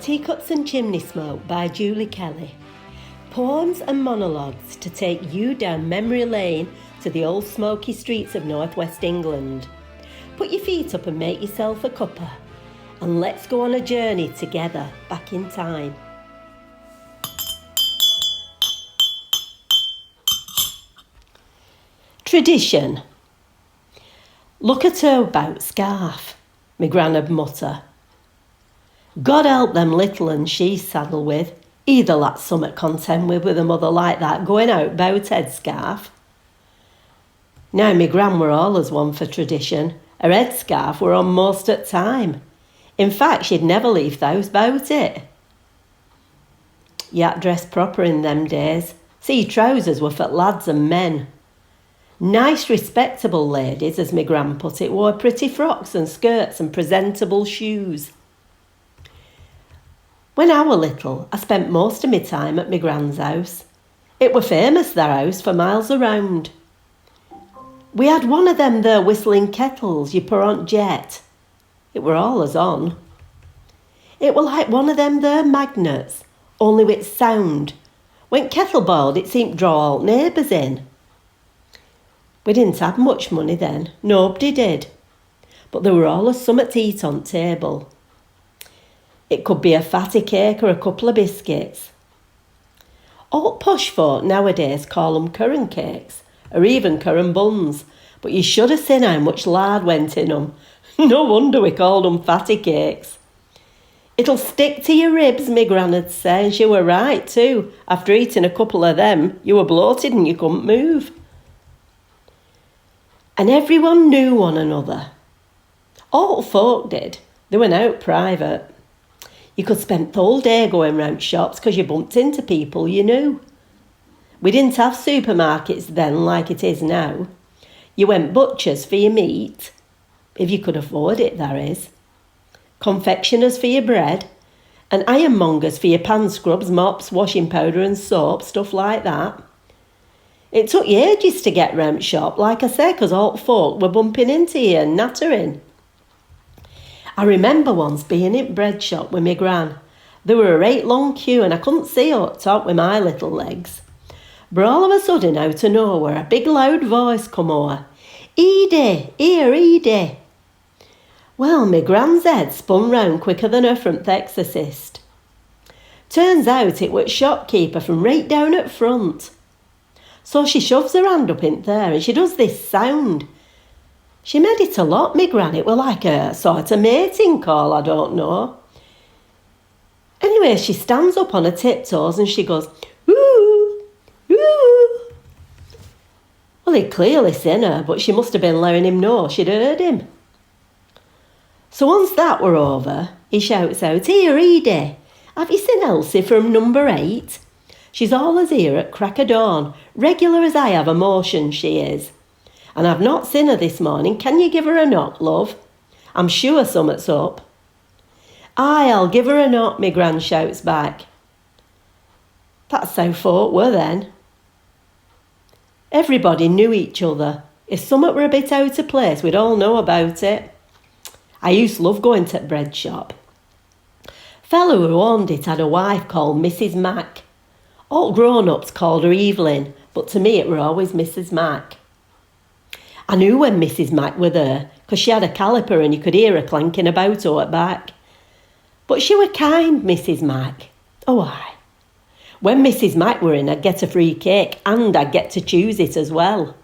Teacups and Chimney Smoke by Julie Kelly. Poems and monologues to take you down memory lane to the old smoky streets of northwest England. Put your feet up and make yourself a cuppa, and let's go on a journey together back in time. Tradition. Look at her bout scarf, my gran'd mutter. God help them little uns she's saddled with. Either that's summat content with a mother like that going out bout head scarf. Now my gran were allers one for tradition. Her head scarf were on most at time. In fact, she'd never leave the house bout it. Yat dressed proper in them days. See, trousers were for lads and men. Nice respectable ladies, as my gran put it, wore pretty frocks and skirts and presentable shoes. When I were little, I spent most of my time at my gran's house. It were famous, their house, for miles around. We had one of them there whistling kettles you put on jet. It were allers on. It were like one of them there magnets, only with sound. When kettle boiled, it seemed to draw all neighbours in. We didn't have much money then, nobody did. But there were allers summat to eat on table. It could be a fatty cake or a couple of biscuits. All posh folk nowadays call them curran cakes, or even curran buns, but you should have seen how much lard went in them. No wonder we called them fatty cakes. It'll stick to your ribs, my gran'd say, and she were right too. After eating a couple of them, you were bloated and you couldn't move. And everyone knew one another. All folk did. They went out private. You could spend the whole day going round shops because you bumped into people you knew. We didn't have supermarkets then like it is now. You went butchers for your meat, if you could afford it, that is. Confectioners for your bread, and ironmongers for your pan scrubs, mops, washing powder and soap, stuff like that. It took you ages to get round shop, like I say, because all folk were bumping into you and nattering. I remember once being in bread shop with my gran. There were a right long queue and I couldn't see up top with my little legs. But all of a sudden, out of nowhere, a big loud voice come over. "Edie, here, Edie." Well, my gran's head spun round quicker than her from the exorcist. Turns out it was shopkeeper from right down at front. So she shoves her hand up in there and she does this sound. She made it a lot, my gran. It were like a sort of mating call, I don't know. Anyway, she stands up on her tiptoes and she goes, "Ooh, ooh." Well, he'd clearly seen her, but she must have been letting him know she'd heard him. So once that were over, he shouts out, "Here, Edie, have you seen Elsie from number 8? She's allers here at crack of dawn, regular as I have a motion, she is. And I've not seen her this morning. Can you give her a knock, love? I'm sure summat's up." "Aye, I'll give her a knock," my gran shouts back. That's how folk were then. Everybody knew each other. If summat were a bit out of place, we'd all know about it. I used to love going to the bread shop. Fellow who owned it had a wife called Mrs. Mac. All grown-ups called her Evelyn, but to me it were always Mrs. Mac. I knew when Mrs. Mac were there, because she had a caliper and you could hear her clanking about her at back. But she were kind, Mrs. Mac. Oh, aye. When Mrs. Mac were in, I'd get a free cake and I'd get to choose it as well.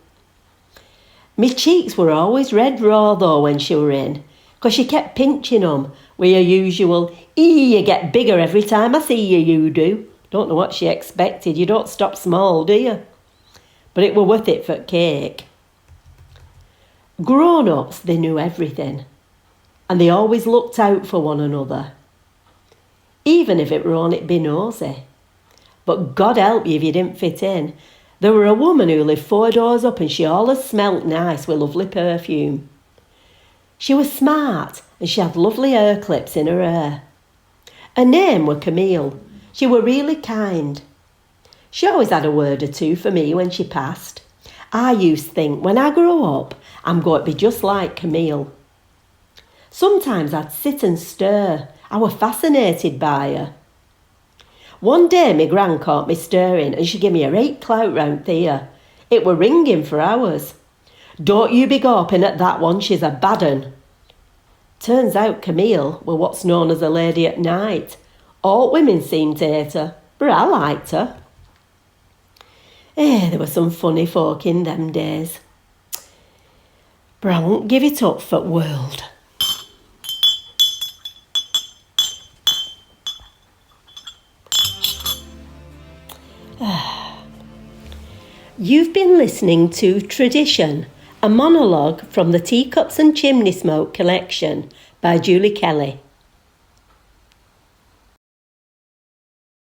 Me cheeks were always red raw though when she were in, because she kept pinching them with her usual, "You get bigger every time I see you, you do." Don't know what she expected. You don't stop small, do you? But it were worth it for cake. Grown-ups, they knew everything, and they always looked out for one another, even if it were only be nosy. But God help you if you didn't fit in. There were a woman who lived 4 doors up and she always smelt nice with lovely perfume. She was smart and she had lovely hair clips in her hair. Her name were Camille. She were really kind. She always had a word or two for me when she passed. I used to think, when I grow up, I'm going to be just like Camille. Sometimes I'd sit and stare. I were fascinated by her. One day my gran caught me stirring and she gave me a right clout round there. It were ringing for hours. Don't you be gawping at that one, she's a bad un. Turns out Camille were what's known as a lady at night. All women seemed to hate her, but I liked her. There were some funny folk in them days. But I won't give it up for the world. You've been listening to Tradition, a monologue from the Teacups and Chimney Smoke collection by Julie Kelly.